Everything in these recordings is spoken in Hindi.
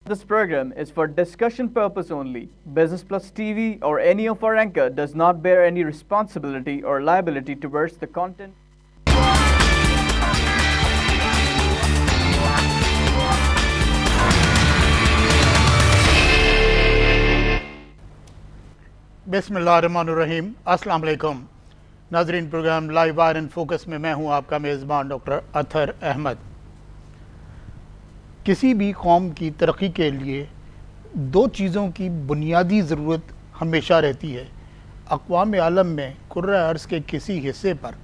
This program is for discussion purpose only. Business Plus TV or any of our anchor does not bear any responsibility or liability towards the content. बिस्मिल्लाहिर्रहमानिर्रहीम, अस्सलाम वालेकुम नाजरीन। Programme Live Wire in Focus में मैं हूं आपका मेज़बान डॉक्टर अतहर अहमद। किसी भी कौम की तरक्की के लिए दो चीज़ों की बुनियादी ज़रूरत हमेशा रहती है। अक़वाम आलम में कुर्रा अर्ज़ के किसी हिस्से पर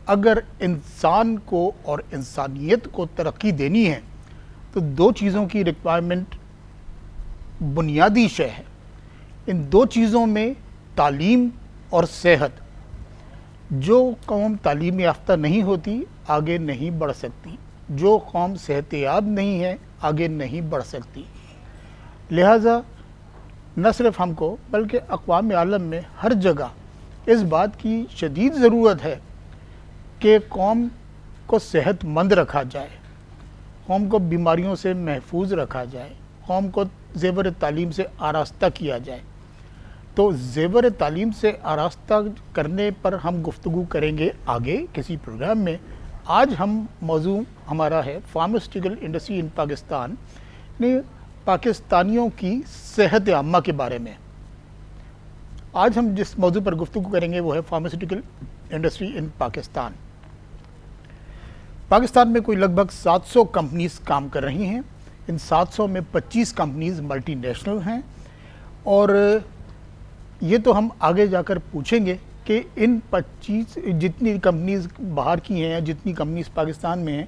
अगर इंसान को और इंसानियत को तरक्की देनी है तो दो चीज़ों की रिक्वायरमेंट बुनियादी शय है। इन दो चीज़ों में तालीम और सेहत। जो कौम तालीम याफ्ता नहीं होती आगे नहीं बढ़ सकती, जो कौम सेहतयाब नहीं है आगे नहीं बढ़ सकती। लिहाजा न सिर्फ हमको बल्कि अक़वाम आलम में हर जगह इस बात की शदीद ज़रूरत है कि कौम को सेहतमंद रखा जाए, कौम को बीमारियों से महफूज रखा जाए, कौम को ज़ेवर तालीम से आरास्ता किया जाए। तो ज़ेवर तालीम से आरास्ता करने पर हम गुफ्तगू करेंगे आगे किसी प्रोग्राम में। आज हम मौजू हमारा है फार्मास्यूटिकल इंडस्ट्री इन पाकिस्तान ने पाकिस्तानियों की सेहत आम्मा के बारे में। आज हम जिस मौजू पर गुफ्तगू करेंगे वो है pharmaceutical industry in Pakistan. Pakistan में कोई लगभग 700 कंपनीज काम कर रही हैं। इन 700 में 25 कंपनीज मल्टीनेशनल हैं और ये तो हम आगे जाकर पूछेंगे कि इन 25 जितनी कंपनीज बाहर की हैं या जितनी कंपनीज पाकिस्तान में हैं,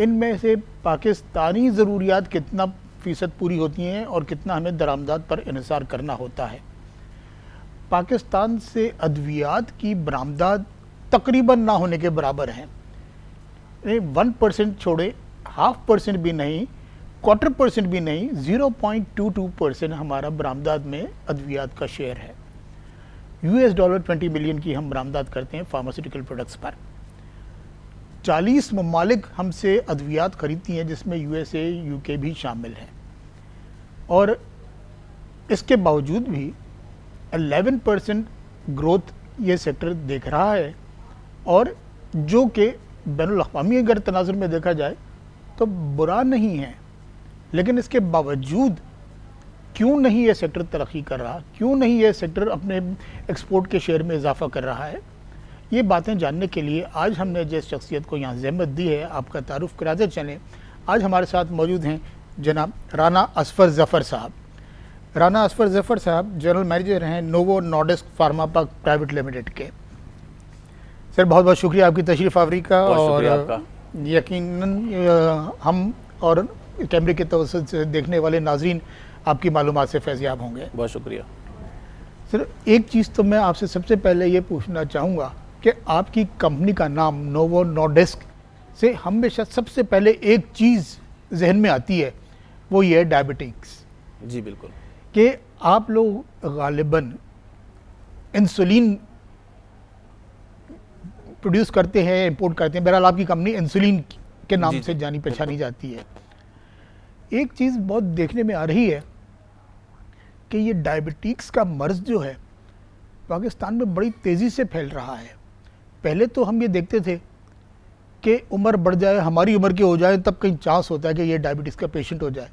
इनमें से पाकिस्तानी ज़रूरियात कितना फ़ीसद पूरी होती हैं और कितना हमें दरामदात पर इन्हिसार करना होता है। पाकिस्तान से अद्वियात की बरामदात तकरीबन ना होने के बराबर हैं। 1% छोड़े, 0.5% भी नहीं, 1/4% भी नहीं, 0.22% हमारा बरामदात में अद्वियात का शेयर है। $20 20 मिलियन की हम बरामदात करते हैं फार्मास्यूटिकल प्रोडक्ट्स पर। 40 ममालिक हमसे अद्वियात खरीदती हैं जिसमें USA, UK भी शामिल हैं। और इसके बावजूद भी 11% ग्रोथ ये सेक्टर देख रहा है और जो कि बैनुल अक़वामी अगर तनाज़ुर में देखा जाए तो बुरा नहीं है। लेकिन इसके बावजूद क्यों नहीं ये सेक्टर तरक्की कर रहा, क्यों नहीं ये सेक्टर अपने एक्सपोर्ट के शेयर में इजाफा कर रहा है, ये बातें जानने के लिए आज हमने जिस शख्सियत को यहाँ ज़हमत दी है आपका तारुफ कराते चलें। आज हमारे साथ मौजूद हैं जनाब राना असफ़र ज़फ़र साहब। राना असफ़र ज़फ़र साहब जनरल मैनेजर हैं novo Nordisk pharma park private limited के। सर बहुत बहुत शुक्रिया आपकी तशरीफ़ आवरी का। और यकीनन हम और कैमरे के तवज्जुह से देखने वाले नाजरीन आपकी मालूमात से फैज़याब होंगे। बहुत शुक्रिया सर। एक चीज़ तो मैं आपसे सबसे पहले ये पूछना चाहूँगा कि आपकी कंपनी का नाम नोवो नॉर्डिस्क से हमेशा सबसे पहले एक चीज़ जहन में आती है, वो ये है डायबिटिक्स। जी बिल्कुल, कि आप लोग गालिबन इंसुलिन प्रोड्यूस करते हैं, इंपोर्ट करते हैं। बहरहाल आपकी कंपनी इंसुलिन के नाम से जानी पहचानी जाती है। एक चीज़ बहुत देखने में आ रही है कि ये डायबिटिक्स का मर्ज़ जो है पाकिस्तान में बड़ी तेज़ी से फैल रहा है। पहले तो हम ये देखते थे कि उम्र बढ़ जाए, हमारी उम्र के हो जाए, तब कहीं चांस होता है कि ये डायबिटिक्स का पेशेंट हो जाए।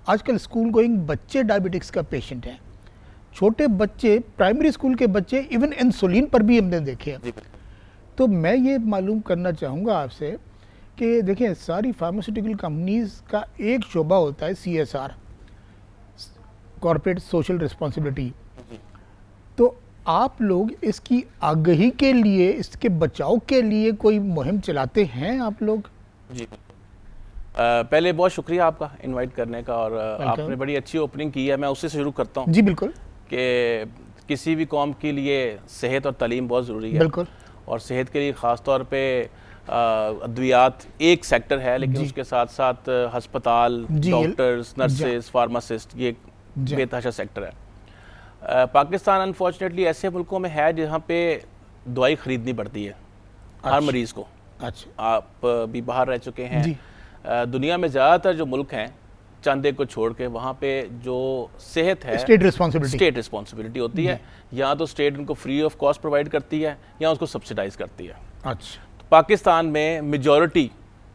आजकल स्कूल गोइंग बच्चे डायबिटिक्स का पेशेंट हैं। छोटे बच्चे, प्राइमरी स्कूल के बच्चे इवन इंसुलिन पर भी हमने देखे हैं। तो मैं ये मालूम करना चाहूँगा आपसे कि देखिए, सारी फार्मास्यूटिकल कंपनीज़ का एक शोबा होता है CSR, कॉर्पोरेट सोशल रिस्पॉन्सिबिलिटी। तो आप लोग इसकी आगाही के लिए, इसके बचाव के लिए कोई मुहिम चलाते हैं आप लोग? जी पहले बहुत शुक्रिया आपका इनवाइट करने का और आपने बड़ी अच्छी ओपनिंग की है। मैं उससे शुरू करता हूँ। जी बिल्कुल। कि किसी भी कौम के लिए सेहत और तालीम बहुत ज़रूरी है। बिल्कुल। और सेहत के लिए ख़ास तौर पे अद्वियात एक सेक्टर है, लेकिन उसके साथ साथ हस्पताल, डॉक्टर्स, नर्सेज, फार्मासिस्ट, ये बेतहाशा सेक्टर है। पाकिस्तान अनफॉर्चुनेटली ऐसे मुल्कों में है जहाँ पे दवाई ख़रीदनी पड़ती है हर मरीज़ को। अच्छा, आप भी बाहर रह चुके हैं। दुनिया में ज़्यादातर जो मुल्क हैं चंद एक को छोड़ के वहाँ पे जो सेहत है स्टेट रिस्पॉन्सिबिलिटी होती है, या तो स्टेट उनको फ्री ऑफ कॉस्ट प्रोवाइड करती है या उसको सब्सिडाइज करती है। अच्छा, तो पाकिस्तान में मेजॉरिटी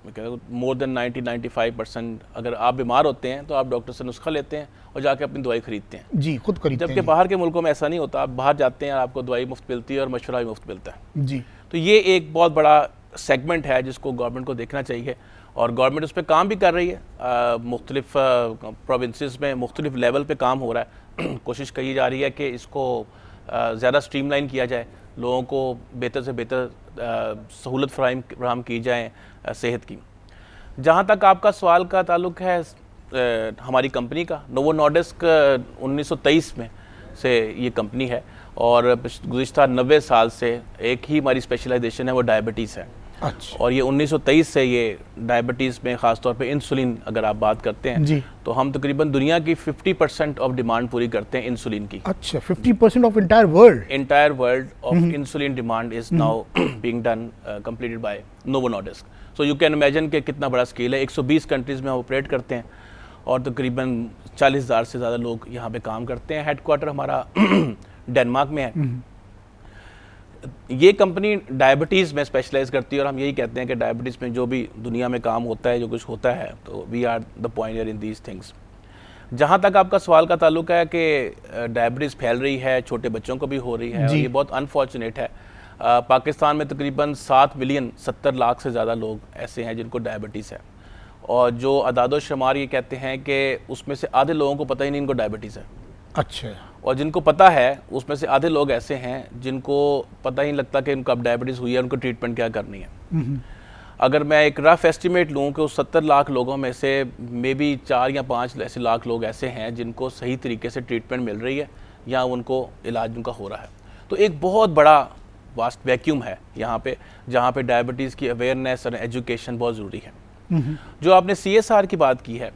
मोर देन 90-95% अगर आप बीमार होते हैं तो आप डॉक्टर से नुस्खा लेते हैं और जाके अपनी दवाई खरीदते हैं जी, खुद खरीदते हैं। जबकि बाहर के मुल्कों में ऐसा नहीं होता, आप बाहर जाते हैं आपको दवाई मुफ्त मिलती है और मशवरा भी मुफ्त मिलता है जी। तो ये एक बहुत बड़ा सेगमेंट है जिसको गवर्नमेंट को देखना चाहिए और गवर्नमेंट उस पर काम भी कर रही है। मुख्तलिफ प्रोविंसेस में मुख्तलिफ लेवल पे काम हो रहा है कोशिश की जा रही है कि इसको ज़्यादा स्ट्रीमलाइन किया जाए, लोगों को बेहतर से बेहतर सहूलत फराहम की जाए सेहत की। जहाँ तक आपका सवाल का ताल्लुक है हमारी कंपनी का, नोवो नॉर्डिस्क 1923 में से ये कंपनी है और गुज़िश्ता 90 साल से एक ही हमारी स्पेशलाइजेशन है, वो डायबिटीज़ है। अच्छा। और ये 1923 से ये डायबिटीज़ में ख़ासतौर पे इंसुलिन अगर आप बात करते हैं जी, तो हम तकरीबन दुनिया की 50% ऑफ डिमांड पूरी करते हैं इंसुलिन की। अच्छा, 50% of entire world of insulin demand is now being done completed by novo Nordisk. So you can imagine कि कितना बड़ा स्केल है। 120 कंट्रीज़ में हम ऑपरेट करते हैं और तकरीबन 40,000 से ज़्यादा लोग यहाँ पे काम करते हैं। हेडक्वार्टर हमारा डेनमार्क में है। ये कंपनी डायबिटीज़ में स्पेशलाइज करती है और हम यही कहते हैं कि डायबिटीज़ में जो भी दुनिया में काम होता है, जो कुछ होता है, तो we are the pioneer in these things. जहाँ तक आपका सवाल का ताल्लुक है कि डायबिटीज़ फैल रही है, छोटे बच्चों को भी हो रही है और ये बहुत अनफॉर्चुनेट है। पाकिस्तान में तकरीबन 7 मिलियन 70 लाख से ज़्यादा लोग ऐसे हैं जिनको डायबिटीज़ है और जो अदादो शुमार ये कहते हैं कि उसमें से आधे लोगों को पता ही नहीं इनको डायबिटीज़ है। अच्छा। और जिनको पता है उसमें से आधे लोग ऐसे हैं जिनको पता ही नहीं लगता कि उनको अब डायबिटीज़ हुई है, उनको ट्रीटमेंट क्या करनी है। अगर मैं एक रफ एस्टिमेट लूँ कि उस 70 लाख लोगों में से मे बी 4 या 5 ऐसे लाख लोग ऐसे हैं जिनको सही तरीके से ट्रीटमेंट मिल रही है या उनको इलाज उनका हो रहा है। तो एक बहुत बड़ा वास्ट वैक्यूम है यहाँ पे जहाँ पे डायबिटीज़ की अवेयरनेस और एजुकेशन बहुत ज़रूरी है। जो आपने CSR की बात की है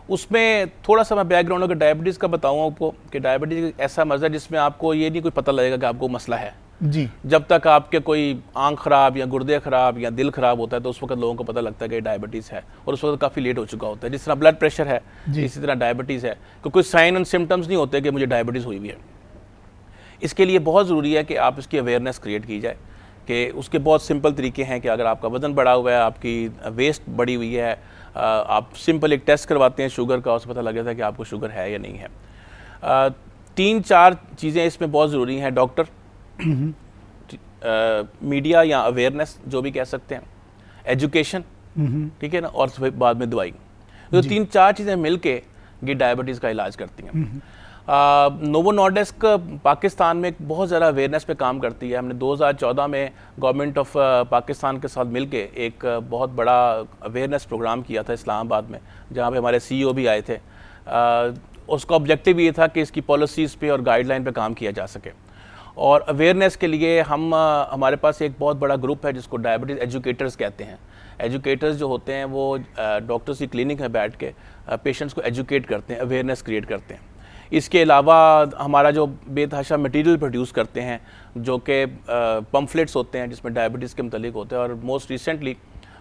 उसमें थोड़ा सा मैं बैकग्राउंड अगर डायबिटीज़ का बताऊँ आपको कि डायबिटीज़ एक ऐसा मर्ज़ है जिसमें आपको ये नहीं कोई पता लगेगा कि आपको मसला है जी। जब तक आपके कोई आंख ख़राब या गुर्दे ख़राब या दिल ख़राब होता है तो उस वक्त लोगों को पता लगता है कि डायबिटीज़ है और उस वक्त काफ़ी लेट हो चुका होता है। जिस तरह ब्लड प्रेशर है इसी तरह डायबिटीज़ है, तो कोई साइन एंड सिम्टम्स नहीं होते कि मुझे डायबिटीज़ हुई हुई है। इसके लिए बहुत ज़रूरी है कि आप इसकी अवेयरनेस क्रिएट की जाए कि उसके बहुत सिंपल तरीके हैं कि अगर आपका वज़न बढ़ा हुआ है, आपकी वेस्ट बढ़ी हुई है, आप सिंपल एक टेस्ट करवाते हैं शुगर का, उससे पता लग जाता है कि आपको शुगर है या नहीं है। 3-4 चीज़ें इसमें बहुत ज़रूरी हैं। डॉक्टर, मीडिया या अवेयरनेस जो भी कह सकते हैं, एजुकेशन, ठीक है ना, और बाद में दवाई। तो 3-4 चीज़ें मिलके ये डायबिटीज़ का इलाज करती हैं। नोवो नॉर्डिस्क पाकिस्तान में बहुत ज़्यादा अवेयरनेस पे काम करती है। हमने 2014 में गवर्नमेंट ऑफ पाकिस्तान के साथ मिलके एक बहुत बड़ा अवेयरनेस प्रोग्राम किया था इस्लामाबाद में, जहाँ पे हमारे CEO भी आए थे। उसका ऑब्जेक्टिव ये था कि इसकी पॉलिसीज़ पे और गाइडलाइन पे काम किया जा सके। और अवेयरनेस के लिए हमारे पास एक बहुत बड़ा ग्रुप है जिसको डायबिटीज़ एजुकेटर्स कहते हैं। एजुकेटर्स जो होते हैं वो डॉक्टर्स की क्लिनिक में बैठ के पेशेंट्स को एजुकेट करते हैं, अवेयरनेस क्रिएट करते हैं। इसके अलावा हमारा जो बेतहाशा मटेरियल प्रोड्यूस करते हैं जो कि पम्फलेट्स होते हैं जिसमें डायबिटीज़ के मतलब होते हैं। और most recently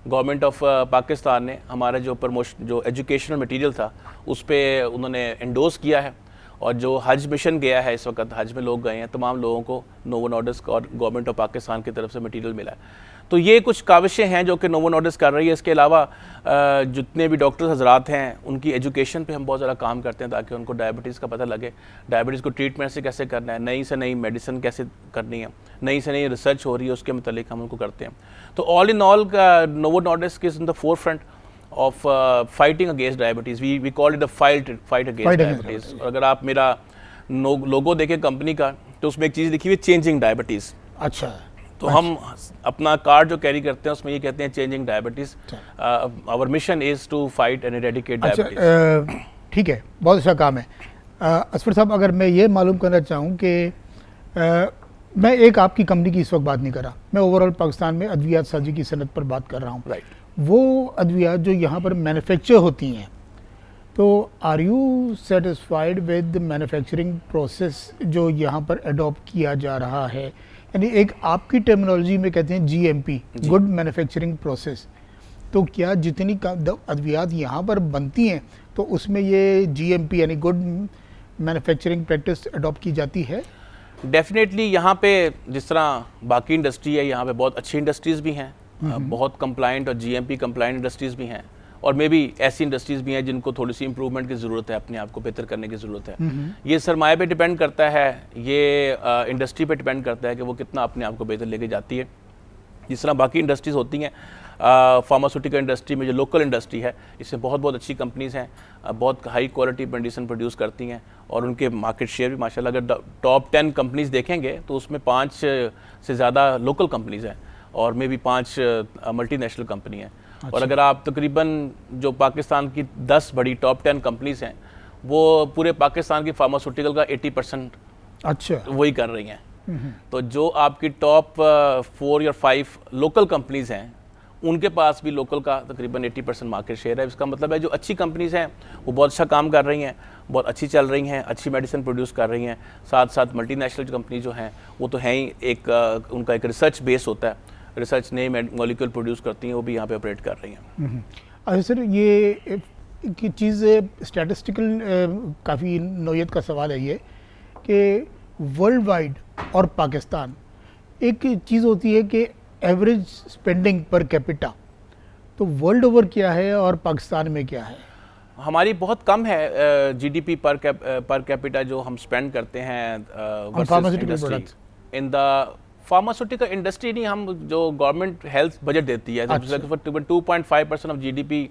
government of Pakistan ने हमारा जो एजुकेशनल मटेरियल था उस पर उन्होंने एंडोर्स किया है और जो हज मिशन गया है, इस वक्त हज में लोग गए हैं, तमाम लोगों को नोवो नॉर्डिस्क और गवर्नमेंट ऑफ पाकिस्तान की तरफ से मटेरियल मिला है। तो ये कुछ काविशें हैं जो कि नोवो नॉर्डिस्क कर रही है। इसके अलावा जितने भी डॉक्टर्स हजरात हैं उनकी एजुकेशन पे हम बहुत ज़्यादा काम करते हैं ताकि उनको डायबिटीज़ का पता लगे, डायबिटीज़ को ट्रीटमेंट से कैसे करना है, नई से नई मेडिसिन कैसे करनी है, नई से नई रिसर्च हो रही है, उसके मतलब हम उनको करते हैं। तो all in all Novo Nordisk is in the forefront of fighting against diabetes. We call it the fight against diabetes. और अगर आप मेरा लोगो देखें कंपनी का तो उसमें एक चीज़ लिखी हुई है, चेंजिंग डायबिटीज़। अच्छा। तो हम अपना कार्ड जो कैरी करते हैं उसमें ये कहते हैं changing diabetes, our mission is to fight and eradicate diabetes. ठीक है, बहुत अच्छा काम है। असफर साहब, अगर मैं ये मालूम करना चाहूँ कि मैं एक आपकी कंपनी की इस वक्त बात नहीं कर रहा, मैं ओवरऑल पाकिस्तान में अद्वियात साजी की सनत पर बात कर रहा हूँ। राइट। वो अद्वियात जो यहाँ पर मैन्युफैक्चर होती हैं, तो are you satisfied with manufacturing process जो यहाँ पर अडॉप्ट किया जा रहा है? यानी एक आपकी टर्मिनोलॉजी में कहते हैं GMP, गुड मैन्युफैक्चरिंग प्रोसेस। तो क्या जितनी अद्वियात यहाँ पर बनती हैं तो उसमें ये GMP यानी गुड मैन्युफैक्चरिंग प्रैक्टिस अडॉप्ट की जाती है? डेफिनेटली यहाँ पे जिस तरह बाकी इंडस्ट्री है, यहाँ पे बहुत अच्छी इंडस्ट्रीज़ भी हैं, बहुत कंप्लाइंट और GMP कंप्लाइंट इंडस्ट्रीज़ भी हैं, और मे बी ऐसी इंडस्ट्रीज़ भी हैं जिनको थोड़ी सी इंप्रूवमेंट की ज़रूरत है, अपने आप को बेहतर करने की ज़रूरत है। ये सरमाए पे डिपेंड करता है, ये इंडस्ट्री पे डिपेंड करता है कि वो कितना अपने आप को बेहतर लेके जाती है। जिस तरह बाकी इंडस्ट्रीज़ होती हैं, फार्मास्यूटिकल इंडस्ट्री में जो लोकल इंडस्ट्री है, इसमें बहुत बहुत अच्छी कंपनीज़ हैं, बहुत हाई क्वालिटी मेडिसिन प्रोड्यूस करती हैं, और उनके मार्केट शेयर भी माशाल्लाह अगर टॉप 10 कंपनीज़ देखेंगे तो उसमें 5 से ज़्यादा लोकल कंपनीज़ हैं और मे बी 5 मल्टीनेशनल कंपनी हैं। और अगर आप तकरीबन जो पाकिस्तान की 10 बड़ी टॉप 10 कंपनीज़ हैं, वो पूरे पाकिस्तान की फार्मास्यूटिकल का 80% अच्छा वही कर रही हैं। तो जो आपकी टॉप 4 या 5 लोकल कंपनीज़ हैं, उनके पास भी लोकल का तकरीबन 80% मार्केट शेयर है। इसका मतलब है जो अच्छी कंपनीज़ हैं वो बहुत अच्छा काम कर रही हैं, बहुत अच्छी चल रही हैं, अच्छी मेडिसिन प्रोड्यूस कर रही हैं। साथ साथ मल्टीनेशनल कंपनी जो हैं वो तो हैं ही, एक उनका एक रिसर्च बेस होता है, रिसर्च नए मॉलिक्यूल प्रोड्यूस करती हैं, वो भी यहाँ पे ऑपरेट कर रही हैं। अच्छा सर, ये की चीज़ स्टैटिस्टिकल काफ़ी नौयत का सवाल है ये कि वर्ल्ड वाइड और पाकिस्तान, एक चीज़ होती है कि एवरेज स्पेंडिंग पर कैपिटा, तो वर्ल्ड ओवर क्या है और पाकिस्तान में क्या है? हमारी बहुत कम है GDP पर कैपिटा जो हम स्पेंड करते हैं pharmaceutical products in the pharmaceutical industry. नहीं, हम जो गवर्नमेंट हेल्थ बजट देती है, 2.5% of GDP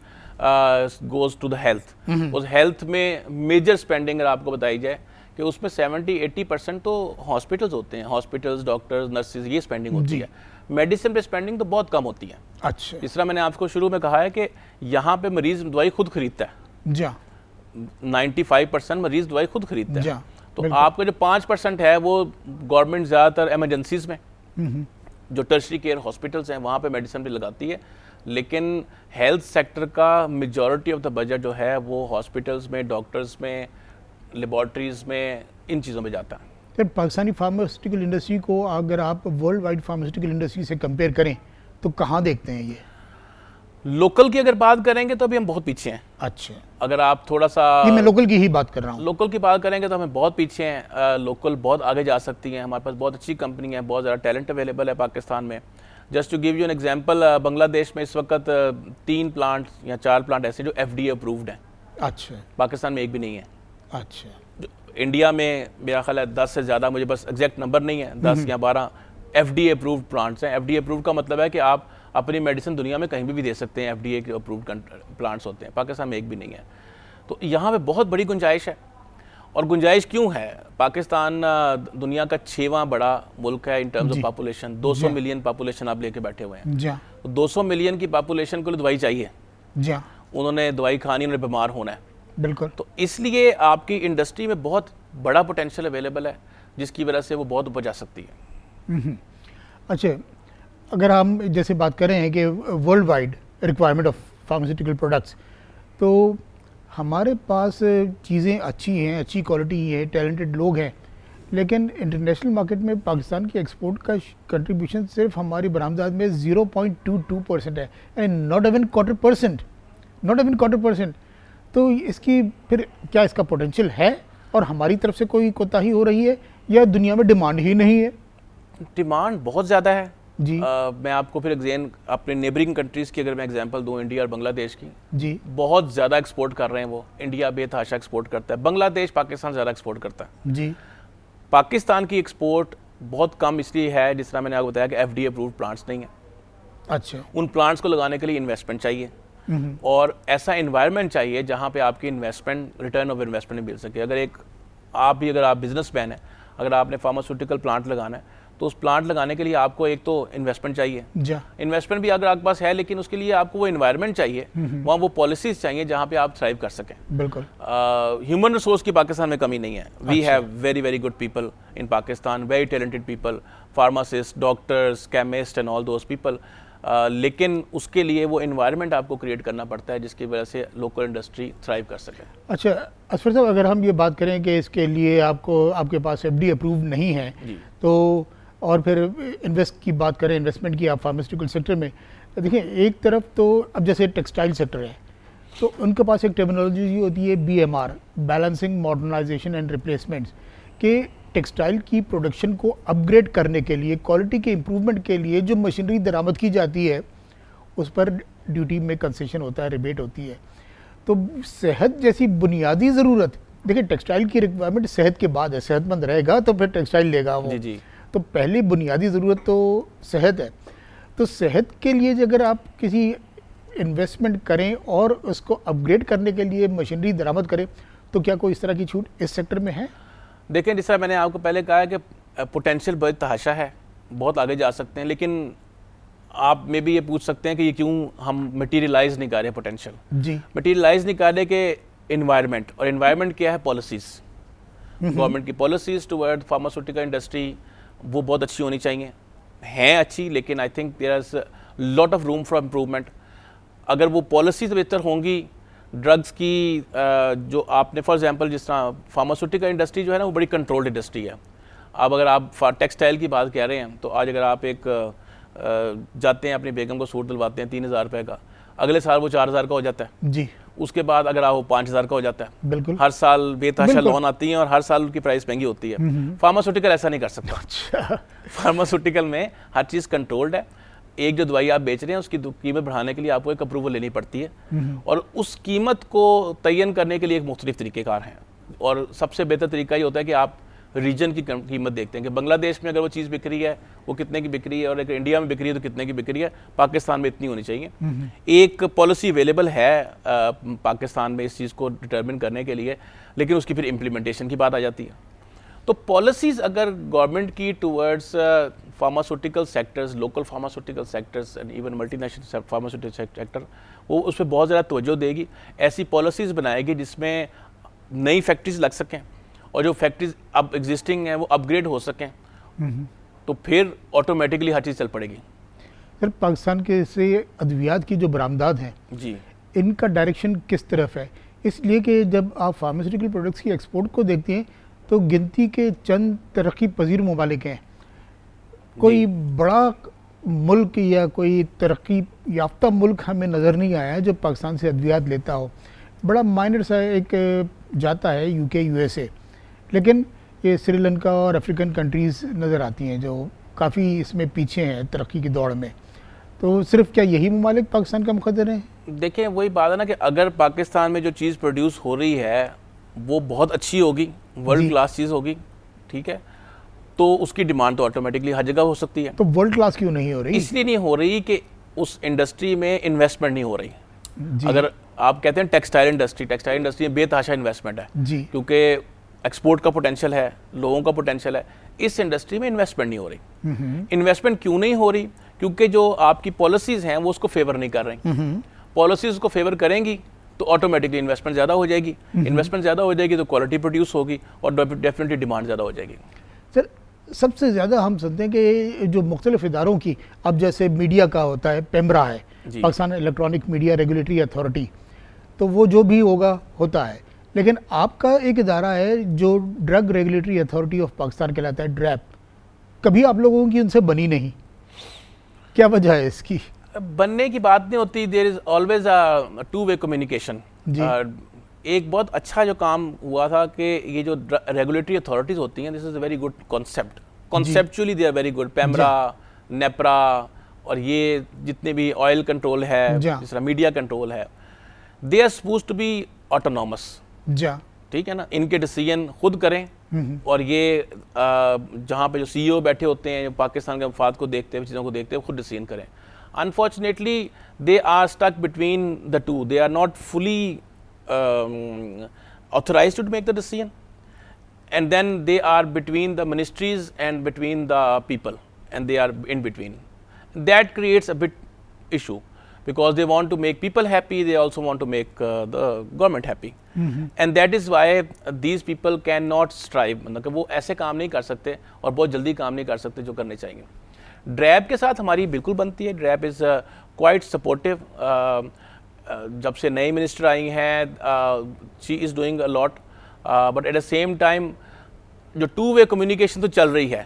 goes to the health. उस हेल्थ में मेजर स्पेंडिंग अगर आपको बताई जाए कि उसमें 70-80% तो हॉस्पिटल्स होते हैं, हॉस्पिटल्स, डॉक्टर्स, नर्सेज, ये स्पेंडिंग होती है। मेडिसिन पे स्पेंडिंग तो बहुत कम होती है। अच्छा, जिस तरह मैंने आपको शुरू में कहा है कि यहाँ पे मरीज दवाई खुद खरीदता है, 95% मरीज दवाई खुद खरीदता है। तो आपका जो 5% है वो गवर्नमेंट ज़्यादातर एमरजेंसीज में, जो टर्शरी केयर हॉस्पिटल्स हैं, वहाँ पे मेडिसिन भी लगाती है, लेकिन हेल्थ सेक्टर का मेजॉरिटी ऑफ द बजट जो है वो हॉस्पिटल्स में, डॉक्टर्स में, लेबॉर्ट्रीज में, इन चीज़ों में जाता है। सर, पाकिस्तानी फार्मास्यूटिकल इंडस्ट्री को अगर आप वर्ल्ड वाइड फार्मास्यूटिकल इंडस्ट्री से कंपेयर करें तो कहाँ देखते हैं ये? लोकल की अगर बात करेंगे तो अभी हम बहुत पीछे हैं। अच्छा, अगर आप थोड़ा सा, ये मैं लोकल की ही बात कर रहा हूँ, लोकल की बात करेंगे तो हमें बहुत पीछे हैं। लोकल बहुत आगे जा सकती हैं, हमारे पास बहुत अच्छी कंपनी है, बहुत ज़्यादा टैलेंट अवेलेबल है पाकिस्तान में। Just to give you an example, Bangladesh में इस वक्त 3 प्लांट या 4 प्लांट ऐसे जो FDA अप्रूव्ड हैं। अच्छा, पाकिस्तान में एक भी नहीं है। अच्छा, इंडिया में मेरा ख्याल है 10 से ज़्यादा, मुझे बस एग्जैक्ट नंबर नहीं है, 10 या 12 FDA अप्रूव्ड प्लांट्स हैं। FDA अप्रूव्ड का मतलब है कि आप अपनी मेडिसिन दुनिया में कहीं भी दे सकते हैं, FDA के अप्रूव्ड प्लांट्स होते हैं। पाकिस्तान में एक भी नहीं है। तो यहाँ पे बहुत बड़ी गुंजाइश है। और गुंजाइश क्यों है? पाकिस्तान दुनिया का 6वां बड़ा मुल्क है in terms of population. 200 million population आप लेके बैठे हुए हैं। तो 200 मिलियन की पॉपुलेशन को दवाई चाहिए, उन्होंने दवाई खानी, उन्होंने बीमार होना है। बिल्कुल। तो इसलिए आपकी इंडस्ट्री में बहुत बड़ा पोटेंशियल अवेलेबल है, जिसकी वजह से वो बहुत ऊपर जा सकती है। अच्छा, अगर हम जैसे बात कर रहे हैं कि world wide requirement of pharmaceutical products, तो हमारे पास चीज़ें अच्छी हैं, अच्छी क्वालिटी है, टैलेंटेड लोग हैं, लेकिन इंटरनेशनल मार्केट में पाकिस्तान की एक्सपोर्ट का कंट्रीब्यूशन सिर्फ हमारी बरामदात में 0.22% है, and not even quarter percent. तो इसकी फिर क्या इसका पोटेंशियल है और हमारी तरफ से कोई कोताही हो रही है या दुनिया में डिमांड ही नहीं है? डिमांड बहुत ज़्यादा है जी। मैं आपको फिर अपने नेबरिंग कंट्रीज़ की अगर मैं एग्जांपल दूं, इंडिया और बांग्लादेश की, जी, बहुत ज़्यादा एक्सपोर्ट कर रहे हैं वो। इंडिया बेतहाशा एक्सपोर्ट करता है, बांग्लादेश पाकिस्तान ज़्यादा एक्सपोर्ट करता है। जी। पाकिस्तान की एक्सपोर्ट बहुत कम इसलिए है, जिस तरह मैंने आपको बताया कि FDA अप्रूव्ड प्लांट्स नहीं है। अच्छा। उन प्लांट्स को लगाने के लिए इन्वेस्टमेंट चाहिए और ऐसा इन्वायरमेंट चाहिए जहाँ पे आपकी इन्वेस्टमेंट, रिटर्न ऑफ इन्वेस्टमेंट मिल सके। अगर आप बिजनेसमैन है, अगर आपने फार्मास्यूटिकल प्लांट लगाना है तो उस प्लांट लगाने के लिए आपको एक तो इन्वेस्टमेंट चाहिए। इन्वेस्टमेंट भी अगर आपके पास है, लेकिन उसके लिए आपको वो इन्वायरमेंट चाहिए, वहाँ वो पॉलिसीज चाहिए जहाँ पे आप थ्राइव कर सकें। बिल्कुल। ह्यूमन रिसोर्स की पाकिस्तान में कमी नहीं है। We have very very good people in Pakistan, very talented people, pharmacist, doctors, chemist and all those people. लेकिन उसके लिए वो इन्वायरमेंट आपको क्रिएट करना पड़ता है जिसकी वजह से लोकल इंडस्ट्री थ्राइव कर सके। अच्छा असफर साहब, अगर हम ये बात करें कि इसके लिए आपके पास FDA अप्रूव नहीं है, तो और फिर इन्वेस्ट की बात करें, इन्वेस्टमेंट की आप फार्मास्यूटिकल सेक्टर में, देखिए एक तरफ तो अब जैसे टेक्सटाइल सेक्टर है, तो उनके पास एक टर्मिनोलॉजी होती है BMR, balancing modernisation and replacements, के टेक्सटाइल की प्रोडक्शन को अपग्रेड करने के लिए, क्वालिटी के इम्प्रूवमेंट के लिए जो मशीनरी दरामद की जाती है उस पर ड्यूटी में कंसेशन होता है, रिबेट होती है। तो सेहत जैसी बुनियादी ज़रूरत, देखिए टेक्सटाइल की रिक्वायरमेंट सेहत के बाद है, सेहतमंद रहेगा तो फिर टेक्सटाइल लेगा वो। जी। तो पहली बुनियादी ज़रूरत तो सेहत है। तो सेहत के लिए अगर आप किसी इन्वेस्टमेंट करें और उसको अपग्रेड करने के लिए मशीनरी दरामद करें, तो क्या कोई इस तरह की छूट इस सेक्टर में है? देखें, जिस तरह मैंने आपको पहले कहा है कि पोटेंशियल बहुत तहाशा है, बहुत आगे जा सकते हैं, लेकिन आप में भी ये पूछ सकते हैं कि ये क्यों हम मटीरियलाइज नहीं कर रहे पोटेंशियल। जी, मटीरियलाइज नहीं कर रहे कि इन्वायरमेंट, और इन्वायरमेंट क्या है? पॉलिसीज़। गवर्नमेंट की पॉलिसीज़ टुवर्ड फार्मास्यूटिकल इंडस्ट्री वो बहुत अच्छी होनी चाहिए, हैं अच्छी, लेकिन I think there is lot of room for improvement. अगर वो पॉलिसीज़ बेहतर होंगी, ड्रग्स की जो आपने फॉर एग्जांपल, जिस तरह फार्मास्यूटिकल इंडस्ट्री जो है ना वो बड़ी कंट्रोल्ड इंडस्ट्री है। अब अगर आप टेक्सटाइल की बात कह रहे हैं, तो आज अगर आप एक जाते हैं अपनी बेगम को सूट दिलवाते हैं 3000 रुपये का, अगले साल वो 4000 का हो जाता है जी, उसके बाद अगर आप वो 5000 का हो जाता है। बिल्कुल। हर साल बेतहाशा लोन आती हैं और हर साल उनकी प्राइस महंगी होती है। फार्मास्यूटिकल ऐसा नहीं कर सकता। अच्छा, फार्मास्यूटिकल में हर चीज़ कंट्रोल्ड है। एक जो दवाई आप बेच रहे हैं उसकी कीमत बढ़ाने के लिए आपको एक अप्रूवल लेनी पड़ती है, और उस कीमत को तयन करने के लिए एक मुख्तलिफ तरीक़ेकार हैं। और सबसे बेहतर तरीका ये होता है कि आप रीजन की कीमत देखते हैं कि बांग्लादेश में अगर वो चीज़ बिक रही है वो कितने की बिक रही है, और अगर इंडिया में बिक रही है तो कितने की बिक रही है। पाकिस्तान में इतनी होनी चाहिए। एक पॉलिसी अवेलेबल है पाकिस्तान में इस चीज़ को डिटर्मिन करने के लिए, लेकिन उसकी फिर इम्प्लीमेंटेशन की बात आ जाती है। तो पॉलिसीज़ अगर गवर्नमेंट की towards pharmaceutical sectors, local pharmaceutical sectors and even multinational pharmaceutical sector, वो उस पर बहुत ज़्यादा तवज्जो देगी, ऐसी पॉलिसीज़ बनाएगी जिसमें नई फैक्ट्रीज लग सकें, और जो फैक्ट्रीज अब एग्जिस्टिंग हैं वो अपग्रेड हो सकें, तो फिर ऑटोमेटिकली हर चीज़ चल पड़ेगी। सर, पाकिस्तान के से अद्वियात की जो बरामदात हैं जी, इनका डायरेक्शन किस तरफ है? इसलिए कि जब आप फार्मास्यूटिकल प्रोडक्ट्स की एक्सपोर्ट को देखते हैं तो गिनती के चंद तरक्की पजीर ममालिक हैं। कोई बड़ा मुल्क या कोई तरक्की याफ्ता मुल्क हमें नज़र नहीं आया है जो पाकिस्तान से अद्वियात लेता हो। बड़ा माइनर सा एक जाता है UK, USA, लेकिन ये श्रीलंका और अफ्रीकन कंट्रीज़ नज़र आती हैं जो काफ़ी इसमें पीछे हैं तरक्की की दौड़ में। तो सिर्फ क्या यही ममालिक पाकिस्तान का मुकद्दर है? देखिए वही बात है ना कि अगर पाकिस्तान में जो चीज़ प्रोड्यूस हो रही है वो बहुत अच्छी होगी, वर्ल्ड क्लास चीज़ होगी, ठीक है, तो उसकी डिमांड तो ऑटोमेटिकली हर जगह हो सकती है। तो वर्ल्ड क्लास क्यों नहीं हो रही? इसलिए नहीं हो रही कि उस इंडस्ट्री में इन्वेस्टमेंट नहीं हो रही। अगर आप कहते हैं टेक्सटाइल इंडस्ट्री में बेतहाशा इन्वेस्टमेंट है जी, क्योंकि एक्सपोर्ट का पोटेंशियल है, लोगों का पोटेंशियल है। इस इंडस्ट्री में इन्वेस्टमेंट नहीं हो रही। इन्वेस्टमेंट क्यों नहीं हो रही? क्योंकि जो आपकी पॉलिसीज़ हैं वो उसको फेवर नहीं कर रही। पॉलिसीज़ को फेवर करेंगी तो ऑटोमेटिकली इन्वेस्टमेंट ज़्यादा हो जाएगी। इन्वेस्टमेंट ज़्यादा हो जाएगी तो क्वालिटी प्रोड्यूस होगी और डेफिनेटली डिमांड ज़्यादा हो जाएगी। सर, सबसे ज़्यादा हम सुनते हैं कि जो मुख्तलिफ इदारों की, अब जैसे मीडिया का होता है, पेमरा है, Pakistan electronic media regulatory authority, तो वो जो भी होगा होता है, लेकिन आपका एक इदारा है जो drug regulatory authority of Pakistan कहलाता है, ड्रैप। कभी आप लोगों की उनसे बनी नहीं, क्या वजह है इसकी? बनने की बात नहीं होती, there is always a two way communication. एक बहुत अच्छा जो काम हुआ था कि ये जो रेगुलेटरी अथॉरिटीज़ होती हैं, this is a very good concept, conceptually they are very good. PEMRA, NEPRA और ये जितने भी ऑयल कंट्रोल है, जिस तरह मीडिया कंट्रोल है, they are supposed to be autonomous, ठीक है ना, इनके डिसीजन खुद करें। और ये जहाँ पे जो CEO बैठे होते हैं, पाकिस्तान के मफाद को देखते हुए, चीज़ों को देखते हुए खुद डिसीजन करें। Unfortunately, they are stuck between the two. They are not fully authorized to make the decision, and then they are between the ministries and between the people, and they are in between. That creates a bit issue because they want to make people happy. They also want to make the government happy, and that is why these people cannot strive. मतलब वो ऐसे काम नहीं कर सकते और बहुत जल्दी काम नहीं कर सकते जो करने चाहिए। ड्रैब के साथ हमारी बिल्कुल बनती है। Drab is quite supportive. जब से नई मिनिस्टर आई हैं, she is doing a lot, but at the same time जो टू वे कम्युनिकेशन तो चल रही है,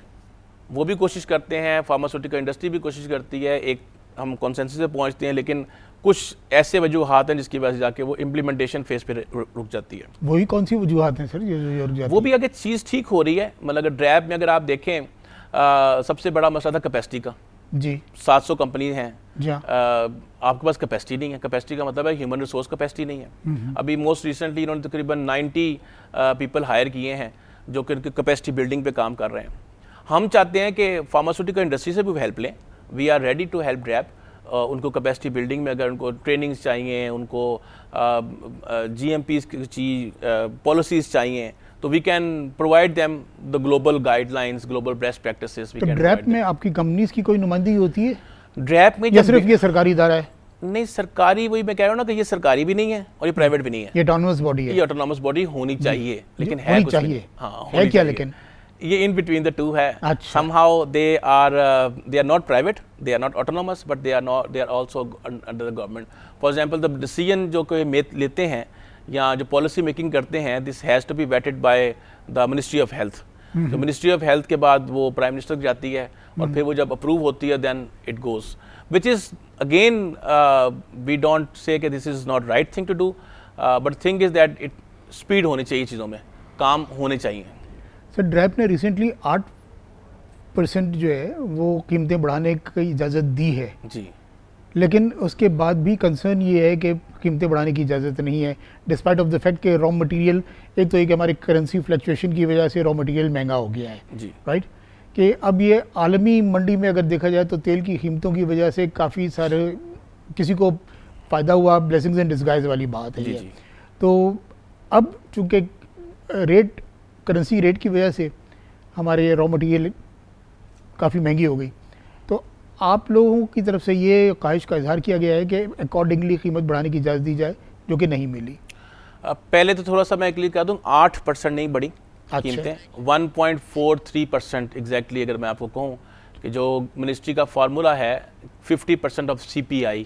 वो भी कोशिश करते हैं, फार्मास्यूटिकल इंडस्ट्री भी कोशिश करती है, एक हम कॉन्सेंसस पे पहुंचते हैं, लेकिन कुछ ऐसे वजूहात हैं जिसकी वजह से जाके वो इम्प्लीमेंटेशन फेज पे रुक जाती है। वही कौन सी वजूहात हैं सर ये रुक जाती वो भी अगर चीज़ ठीक हो रही है, मतलब अगर ड्रैब में अगर आप देखें सबसे बड़ा मसला था कैपेसिटी का जी 700 कंपनी हैं जी आपके पास कैपेसिटी नहीं है। कैपेसिटी का मतलब है ह्यूमन रिसोर्स कैपेसिटी नहीं है। अभी मोस्ट रिसेंटली इन्होंने तकरीबन 90 पीपल हायर किए हैं जो कि उनकी कैपेसिटी बिल्डिंग पे काम कर रहे हैं। हम चाहते हैं कि फार्मास्यूटिकल इंडस्ट्री से भी हेल्प लें। We are ready to help DRAP. उनको कैपेसिटी बिल्डिंग में अगर उनको ट्रेनिंग्स चाहिए, उनको GMPs की पॉलिसीज़ चाहिए, तो we can provide them the global guidelines, global best practices. तो ड्रैप में आपकी कंपनीज की कोई नुमाइंदगी होती है? ड्रैप में या सिर्फ ये सरकारी इदारा है? नहीं, सरकारी, वही मैं कह रहा हूँ ना कि ये सरकारी भी नहीं है और ये प्राइवेट भी नहीं है। ये ऑटोनॉमस बॉडी है। ये ऑटोनॉमस बॉडी होनी चाहिए, लेकिन है होनी कुछ चाहिए। नहीं। हाँ, है क्या लेकिन? ये इन बिटवीन द टू है। अच्छा। somehow they are not private, they are not autonomous, but they are also under the government. For example, the decision जो कोई लेते हैं या जो पॉलिसी मेकिंग करते हैं, this has to be vetted by the Ministry of Health. तो मिनिस्ट्री ऑफ हेल्थ के बाद वो प्राइम मिनिस्टर जाती है और फिर वो जब अप्रूव होती है then it goes, which is again we don't say कि this is not right thing to do, but thing is that it speed होनी चाहिए, चीज़ों में काम होने चाहिए। सर ड्रैप ने रिसेंटली 8% जो है वो कीमतें बढ़ाने की इजाज़त दी है जी, लेकिन उसके बाद भी कंसर्न ये है कि कीमतें बढ़ाने की इजाज़त नहीं है, डिस्पाइट ऑफ द फैक्ट कि रॉ मटेरियल, एक तो एक हमारी करेंसी फ्लक्चुएशन की वजह से रॉ मटेरियल महंगा हो गया है जी, राइट, कि अब ये आलमी मंडी में अगर देखा जाए तो तेल की कीमतों की वजह से काफ़ी सारे किसी को फ़ायदा हुआ, ब्लेसिंग्स एंड डिस्गाइज वाली बात है जी, ये। जी। तो अब चूँकि रेट, करेंसी रेट की वजह से हमारे रॉ मटेरियल काफ़ी महंगी हो गई, तो आप लोगों की तरफ से ये ख्वाहिश का इजहार किया गया है कि अकॉर्डिंगली कीमत बढ़ाने की इजाज़त दी जाए, जो कि नहीं मिली। पहले तो थोड़ा सा मैं क्लियर कर दूँ, 8% नहीं बढ़ी कीमतें, 1.43% एग्जैक्टली अगर मैं आपको कहूँ कि जो मिनिस्ट्री का फार्मूला है 50% ऑफ CPI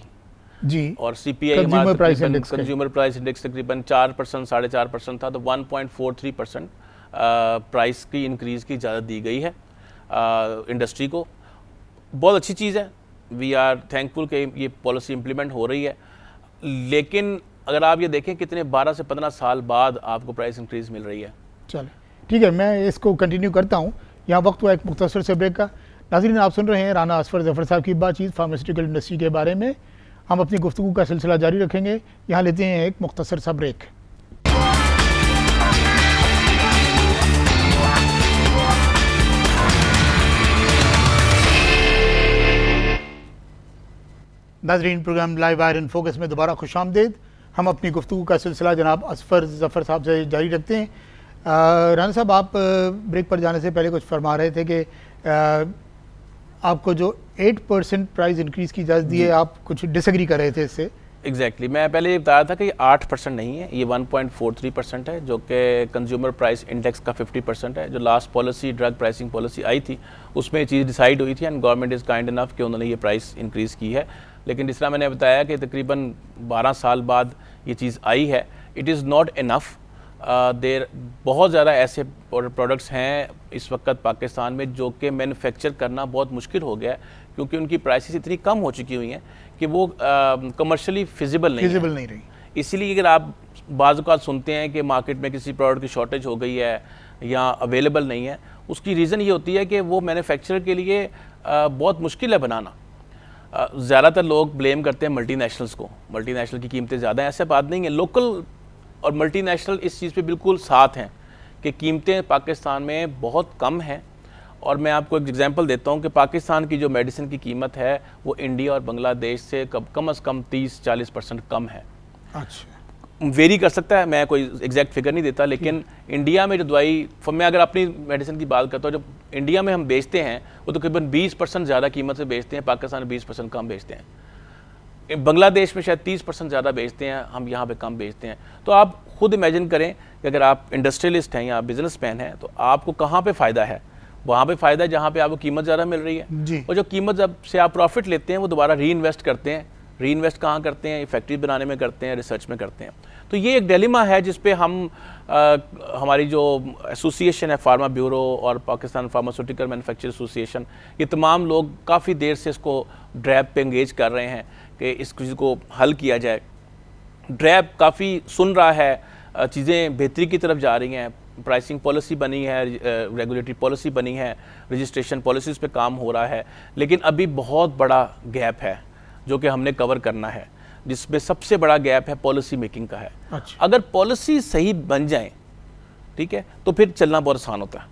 जी, और CPI consumer price index consumer price index तकरीबन 4%, 4.5% था, तो 1.43% प्राइस की इंक्रीज़ की इजाज़त दी गई है इंडस्ट्री को। बहुत अच्छी चीज़ है, वी आर थैंकफुल कि ये पॉलिसी इम्प्लीमेंट हो रही है, लेकिन अगर आप ये देखें कितने 12 से 15 साल बाद आपको प्राइस इंक्रीज़ मिल रही है। चलो ठीक है, मैं इसको कंटिन्यू करता हूँ। यहाँ वक्त हुआ एक मुख्तसर से ब्रेक का। नाज़रीन, आप सुन रहे हैं राना असफर जफ़र साहब की बातचीत फार्मास्यूटिकल इंडस्ट्री के बारे में। हम अपनी गुफ्तगू का सिलसिला जारी रखेंगे। यहाँ लेते हैं एक मुख्तसर सा ब्रेक। नाज़रीन, programme Live Wire in Focus में दोबारा खुशामदीद। हम अपनी गुफ्तगू का सिलसिला जनाब असफर जफ़र साहब से जारी रखते हैं। राना साहब, आप ब्रेक पर जाने से पहले कुछ फरमा रहे थे कि आपको जो 8% प्राइस इंक्रीज़ की इजाज़त दी है, आप कुछ डिसएग्री कर रहे थे इससे। एग्जैक्टली मैं पहले ये बताया था कि ये 8% नहीं है, ये 1.43% है, जो कि कंज्यूमर प्राइस इंडेक्स का 50% है। जो last policy, drug pricing policy आई थी, उसमें ये चीज़ डिसाइड हुई थी and government is kind enough कि उन्होंने ये प्राइस इंक्रीज़ की है। लेकिन जिस तरह मैंने बताया कि तकरीबन 12 साल बाद ये चीज़ आई है, इट इज़ नॉट इनफ। देर बहुत ज़्यादा ऐसे प्रोडक्ट्स हैं इस वक्त पाकिस्तान में जो कि मैन्युफैक्चर करना बहुत मुश्किल हो गया है, क्योंकि उनकी प्राइसेस इतनी कम हो चुकी हुई हैं कि वो कमर्शियली फिजिबल नहीं रही। इसीलिए अगर आप बाज़ औक़ात सुनते हैं कि मार्केट में किसी प्रोडक्ट की शॉर्टेज हो गई है या अवेलेबल नहीं है, उसकी रीज़न ये होती है कि वो मैन्युफैक्चरर के लिए बहुत मुश्किल है बनाना। ज़्यादातर लोग ब्लेम करते हैं मल्टीनेशनल्स को, मल्टीनेशनल की कीमतें ज़्यादा हैं। ऐसा बात नहीं है, लोकल और मल्टीनेशनल इस चीज़ पे बिल्कुल साथ हैं कि कीमतें पाकिस्तान में बहुत कम हैं। और मैं आपको एक एग्जांपल देता हूं कि पाकिस्तान की जो मेडिसिन की कीमत है वो इंडिया और बांग्लादेश से कम से कम 30-40% कम है। अच्छा, वेरी कर सकता है, मैं कोई एग्जैक्ट फिगर नहीं देता, लेकिन इंडिया में जो दवाई, मैं अगर अपनी मेडिसिन की बात करता हूँ, जो इंडिया में हम बेचते हैं वो तकरीबन 20% ज़्यादा कीमत से बेचते हैं, पाकिस्तान में 20% कम बेचते हैं। बांग्लादेश में शायद 30% ज़्यादा बेचते हैं, हम यहाँ पे कम बेचते हैं। तो आप खुद इमेजिन करें कि अगर आप इंडस्ट्रियलिस्ट हैं या बिजनेसमैन हैं, तो आपको कहाँ पे फ़ायदा है? वहाँ पे फ़ायदा है जहाँ पे आपको कीमत ज़्यादा मिल रही है जी। और जो कीमत जब से आप प्रॉफिट लेते हैं वो दोबारा री इन्वेस्ट करते हैं। री इन्वेस्ट कहाँ करते हैं? फैक्ट्री बनाने में करते हैं, रिसर्च में करते हैं। तो ये एक डिलेमा है जिस पे हम हमारी जो एसोसिएशन है फार्मा ब्यूरो और पाकिस्तान फार्मास्यूटिकल मैन्युफैक्चर एसोसिएशन, ये तमाम लोग काफ़ी देर से इसको ड्रैब पे एंगेज कर रहे हैं कि इस चीज़ को हल किया जाए। ड्रैब काफ़ी सुन रहा है, चीज़ें बेहतरी की तरफ जा रही हैं, प्राइसिंग पॉलिसी बनी है, रेगुलेटरी पॉलिसी बनी है, रजिस्ट्रेशन पॉलिसीज़ पे काम हो रहा है, लेकिन अभी बहुत बड़ा गैप है जो कि हमने कवर करना है, जिसमें सबसे बड़ा गैप है पॉलिसी मेकिंग का है। अच्छा। अगर पॉलिसी सही बन जाए, ठीक है, तो फिर चलना बहुत आसान होता है।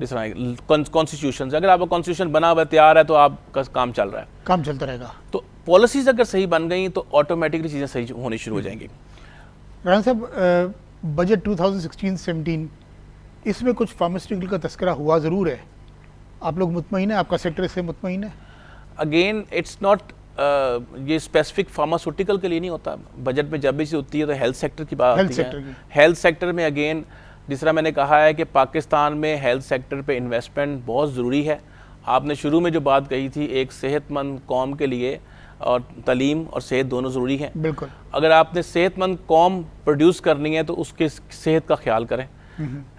जिस तरह कॉन्स्टिट्यूशन से, अगर आपका कॉन्स्टिट्यूशन बना हुआ तैयार है तो आपका काम चल रहा है, काम चलता रहेगा। तो पॉलिसीज अगर सही बन गई तो ऑटोमेटिकली चीज़ें सही होनी शुरू हो जाएंगी। राना साहब, बजट 2016-17 इसमें कुछ फार्मास्यूटिकल का तस्करा हुआ ज़रूर है, आप लोग मुतमईन हैं, आपका सेक्टर इससे मुतमईन है? अगेन इट्स नॉट ये स्पेसिफिक फार्मास्यूटिकल के लिए नहीं होता, बजट में जब भी चीज़ होती है तो हेल्थ सेक्टर की बात होती है। हेल्थ सेक्टर में अगेन जिस तरह मैंने कहा है कि पाकिस्तान में हेल्थ सेक्टर पे इन्वेस्टमेंट बहुत ज़रूरी है। आपने शुरू में जो बात कही थी, एक सेहतमंद कौम के लिए और तालीम और सेहत दोनों ज़रूरी हैं। बिल्कुल। अगर आपने सेहतमंद कौम प्रोड्यूस करनी है तो उसके सेहत का ख्याल करें।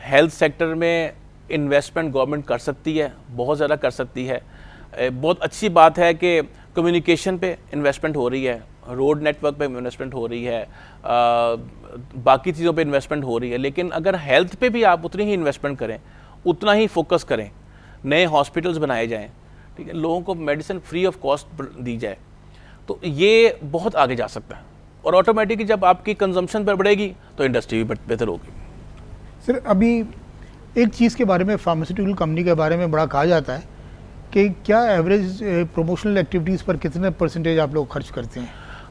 हेल्थ सेक्टर में इन्वेस्टमेंट गवर्नमेंट कर सकती है, बहुत ज़्यादा कर सकती है। बहुत अच्छी बात है कि कम्युनिकेशन पे इन्वेस्टमेंट हो रही है, रोड नेटवर्क पे इन्वेस्टमेंट हो रही है, बाकी चीज़ों पे इन्वेस्टमेंट हो रही है, लेकिन अगर हेल्थ पे भी आप उतनी ही इन्वेस्टमेंट करें, उतना ही फोकस करें, नए हॉस्पिटल्स बनाए जाएं, ठीक है, लोगों को मेडिसिन फ्री ऑफ कॉस्ट दी जाए, तो ये बहुत आगे जा सकता है। और ऑटोमेटिकली जब आपकी कंजम्पशन पर बढ़ेगी तो इंडस्ट्री भी बेहतर होगी। सर, अभी एक चीज़ के बारे में फार्मास्यूटिकल कंपनी के बारे में बड़ा कहा जाता है कि क्या एवरेज प्रमोशनल एक्टिविटीज़ पर कितने परसेंटेज आप लोग खर्च करते हैं?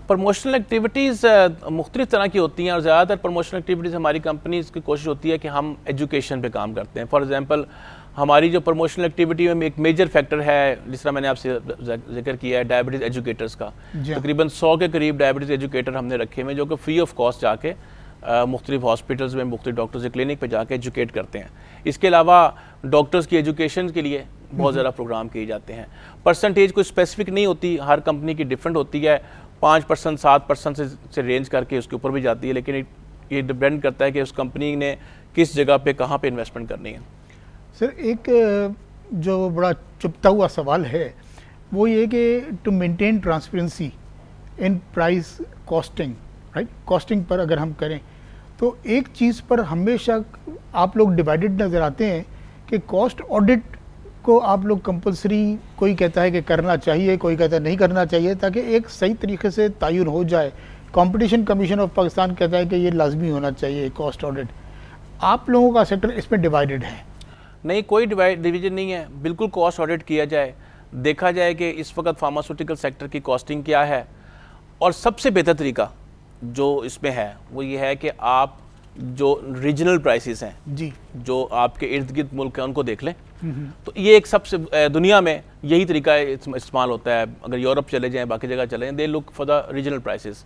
प्रमोशनल एक्टिविटीज़ मुख्तलिफ तरह की होती हैं और ज़्यादातर प्रमोशनल एक्टिविटीज़ हमारी कंपनीज की कोशिश होती है कि हम एजुकेशन पे काम करते हैं। फॉर एग्जांपल, हमारी जो प्रमोशनल एक्टिविटी में एक मेजर फैक्टर है, जिस तरह मैंने आपसे जिक्र किया है, डायबिटीज़ एजुकेटर्स का। तकरीबन 100 के करीब डायबिटीज़ एजुकेटर हमने रखे हुए, जो कि फ्री ऑफ कॉस्ट जाके मुख्तलिफ हॉस्पिटल्स में, मुख्तलिफ डॉक्टर्स के क्लिनिक पे जाके एजुकेट करते हैं। इसके अलावा डॉक्टर्स की एजुकेशन के लिए बहुत ज़्यादा प्रोग्राम किए जाते हैं। परसेंटेज कोई स्पेसिफिक नहीं होती, हर कंपनी की डिफरेंट होती है, 5%, 7% से रेंज करके उसके ऊपर भी जाती है, लेकिन ये डिपेंड करता है कि उस कंपनी ने किस जगह पे कहाँ पे इन्वेस्टमेंट करनी है। सर, एक जो बड़ा चुपता हुआ सवाल है वो ये कि to maintain transparency in price costing, right, costing पर अगर हम करें तो एक चीज़ पर हमेशा आप लोग डिवाइडेड नज़र आते हैं कि कॉस्ट ऑडिट को आप लोग कंपलसरी, कोई कहता है कि करना चाहिए, कोई कहता है नहीं करना चाहिए, ताकि एक सही तरीके से तयन हो जाए। कंपटीशन कमीशन ऑफ पाकिस्तान कहता है कि ये लाजमी होना चाहिए कॉस्ट ऑडिट। आप लोगों का सेक्टर इसमें डिवाइडेड है? नहीं, कोई डिवीजन नहीं है, बिल्कुल कॉस्ट ऑडिट किया जाए, देखा जाए कि इस वक्त फार्मास्यूटिकल सेक्टर की कॉस्टिंग क्या है। और सबसे बेहतर तरीका जो इसमें है वो ये है कि आप जो रीजनल प्राइसेस हैं जी, जो आपके इर्द गिर्द मुल्क हैं उनको देख लें। तो ये एक सबसे दुनिया में यही तरीका इस्तेमाल होता है। अगर यूरोप चले जाएं, बाकी जगह चले जाएं, they look for the regional prices.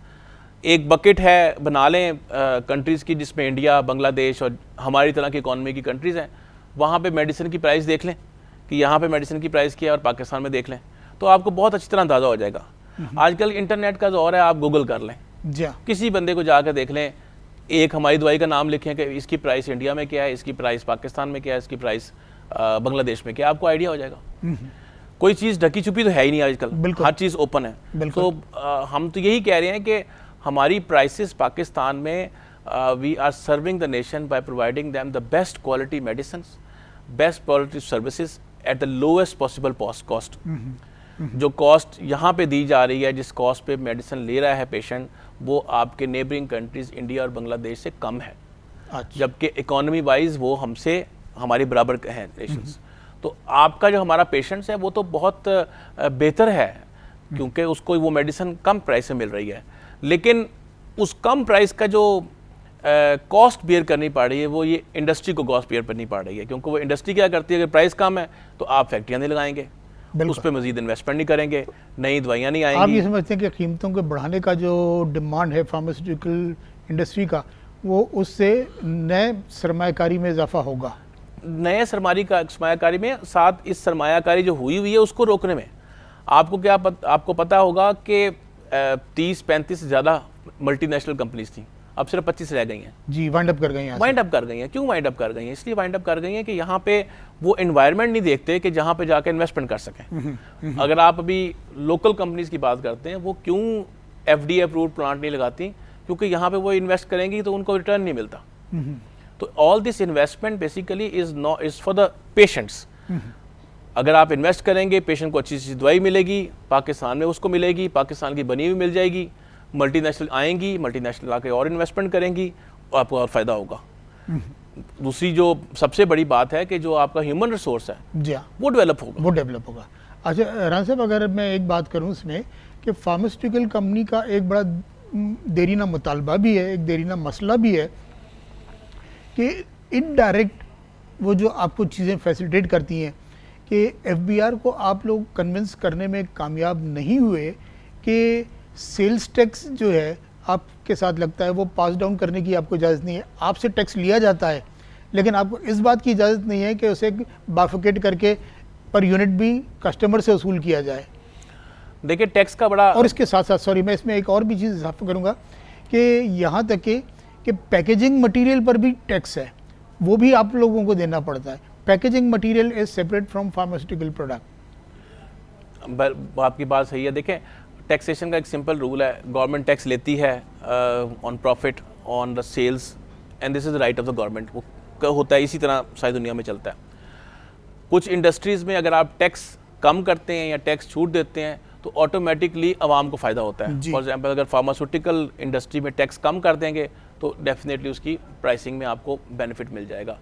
एक बकेट है, बना लें कंट्रीज़ की, जिसमें इंडिया, बांग्लादेश और हमारी तरह की इकॉनमी की कंट्रीज़ हैं। वहाँ पे मेडिसिन की प्राइस देख लें कि यहाँ पे मेडिसिन की प्राइस क्या है और पाकिस्तान में देख लें, तो आपको बहुत अच्छी तरह अंदाज़ा हो जाएगा। आजकल इंटरनेट का दौर है, आप गूगल कर लें, किसी बंदे को जाकर देख लें, एक हमारी दवाई का नाम लिखें कि इसकी प्राइस इंडिया में क्या है, इसकी प्राइस पाकिस्तान में क्या है, इसकी प्राइस बांग्लादेश में क्या है, आपको आइडिया हो जाएगा। कोई चीज़ ढकी छुपी तो है ही नहीं आजकल, हर चीज़ ओपन है। तो हम तो यही कह रहे हैं कि हमारी प्राइसेस पाकिस्तान में, we are serving the nation by providing them the best quality medicines, best quality services at the lowest possible cost. जो कॉस्ट यहाँ पे दी जा रही है, जिस कॉस्ट पे मेडिसिन ले रहा है पेशेंट, वो आपके नेबरिंग कंट्रीज़ इंडिया और बांग्लादेश से कम है। अच्छा। जबकि इकोनॉमी वाइज वो हमसे हमारी बराबर हैं नेशंस। तो आपका जो हमारा पेशेंट्स है वो तो बहुत बेहतर है, क्योंकि उसको वो मेडिसिन कम प्राइस में मिल रही है। लेकिन उस कम प्राइस का जो कॉस्ट बियर करनी पड़ रही है, वो ये इंडस्ट्री को कॉस्ट बियर करनी पड़ रही है, क्योंकि वो इंडस्ट्री क्या करती है, अगर प्राइस कम है तो आप फैक्ट्रियाँ नहीं लगाएंगे, उस पर मजीद इन्वेस्टमेंट नहीं करेंगे, नई दवाइयाँ नहीं आएंगी। आप ये समझते हैं कि कीमतों को बढ़ाने का जो डिमांड है फार्मास्यूटिकल इंडस्ट्री का, वो उससे नए सरमायाकारी में इजाफा होगा? नए सरमायाकारी में, साथ इस सरमायाकारी जो हुई है उसको रोकने में। आपको पता होगा कि 30-35 से ज़्यादा मल्टीनेशनल कंपनीज थी अब सिर्फ 25 रह गई हैं जी, वाइंड अप कर गई हैं। वाइंड अप कर गई हैं। क्यों वाइंड अप कर गई हैं? इसलिए वाइंड अप कर गई हैं कि यहाँ पे वो एनवायरनमेंट नहीं देखते कि जहाँ पे जाकर इन्वेस्टमेंट कर सकें। अगर आप अभी लोकल कंपनीज की बात करते हैं, वो क्यों FDA अप्रूव्ड प्लांट नहीं लगाती? क्योंकि यहाँ पे वो इन्वेस्ट करेंगी तो उनको रिटर्न नहीं मिलता। तो all this investment basically is for the patients. अगर आप इन्वेस्ट करेंगे, पेशेंट को अच्छी सी दवाई मिलेगी, पाकिस्तान में उसको मिलेगी, पाकिस्तान की बनी हुई मिल जाएगी, मल्टीनेशनल आएंगी, मल्टीनेशनल आके और इन्वेस्टमेंट करेंगी और आपको और फ़ायदा होगा। दूसरी जो सबसे बड़ी बात है कि जो आपका ह्यूमन रिसोर्स है जी, वो डेवलप होगा। अच्छा राना साहब, अगर मैं एक बात करूं इसमें कि फार्मास्यूटिकल कंपनी का एक बड़ा देरीना मुतालबा भी है, एक देरीना मसला भी है कि इनडायरेक्ट वो जो आपको चीज़ें फैसिलिटेट करती हैं कि FBR को आप लोग कन्विंस करने में कामयाब नहीं हुए कि सेल्स टैक्स जो है आपके साथ लगता है वो पास डाउन करने की आपको इजाज़त नहीं है। आपसे टैक्स लिया जाता है लेकिन आपको इस बात की इजाज़त नहीं है कि उसे बाफिकेट करके पर यूनिट भी कस्टमर से वसूल किया जाए। देखिए टैक्स का बड़ा, और इसके साथ साथ सॉरी मैं इसमें एक और भी चीज़ इजाफा करूँगा कि यहाँ तक कि पैकेजिंग मटीरियल पर भी टैक्स है, वो भी आप लोगों को देना पड़ता है। Packaging material is separate from pharmaceutical product. आपकी बात सही है। देखें टैक्सेशन का एक सिंपल रूल है, गवर्नमेंट टैक्स लेती है on profit on the sales and this is the right of the government. वो होता है, इसी तरह सारी दुनिया में चलता है। कुछ इंडस्ट्रीज़ में अगर आप टैक्स कम करते हैं या टैक्स छूट देते हैं तो ऑटोमेटिकली आवाम को फ़ायदा होता है। फॉर एग्जांपल अगर फार्मास्यूटिकल इंडस्ट्री में टैक्स कम कर देंगे तो डेफिनेटली उसकी प्राइसिंग में आपको बेनिफिट मिल जाएगा।